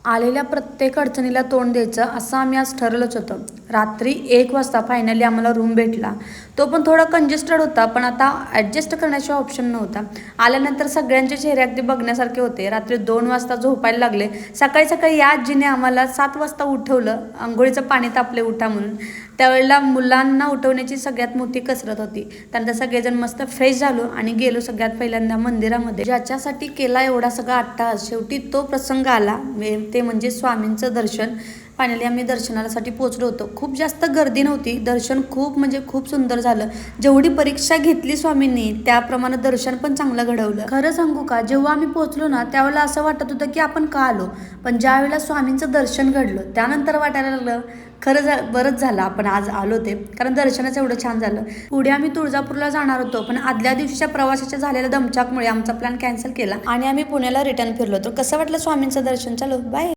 आलेल्या प्रत्येक अडचणीला तोंड द्यायचं असं आम्ही आज ठरवलंच होतं. रात्री 1 वाजता फायनली आम्हाला रूम भेटला. तो पण थोडा कंजेस्टेड होता, पण आता ॲडजस्ट करण्याशिवाय ऑप्शन नव्हता. आल्यानंतर सगळ्यांचे चेहरे अगदी बघण्यासारखे होते. रात्री 2 वाजता झोपायला लागले. सकाळी सकाळी या आजीने आम्हाला 7 वाजता उठवलं. अंघोळीचं पाणी तापले उठा म्हणून. त्यावेळेला मुलांना उठवण्याची सगळ्यात मोठी कसरत होती. त्यानंतर सगळेजण मस्त फ्रेश झालो आणि गेलो सगळ्यात पहिल्यांदा मंदिरामध्ये. ज्याच्यासाठी केला एवढा सगळा अट्टाहास, शेवटी तो प्रसंग आला. ते म्हणजे स्वामींचं दर्शन. फायनली आम्ही दर्शनासाठी पोचलो होतो. खूप जास्त गर्दी नव्हती. दर्शन खूप म्हणजे खूप सुंदर झालं. जेवढी परीक्षा घेतली स्वामींनी त्याप्रमाणे दर्शन पण चांगलं घडवलं. खरं सांगू का, जेव्हा आम्ही पोचलो ना त्यावेळेला असं वाटत होतं की आपण का आलो, पण ज्या वेळेला स्वामींचं दर्शन घडलं त्यानंतर वाटायला लागलं बरंच झालं आपण आज आलो ते, कारण दर्शनच एवढं छान झालं. पुढे आम्ही तुळजापूरला जाणार होतो, पण आदल्या दिवशीच्या प्रवासाच्या झालेल्या दमछाकमुळे आमचा प्लॅन कॅन्सल केला आणि आम्ही पुण्याला रिटर्न फिरलो. तर कसं वाटलं स्वामींचं दर्शन? चलो बाय.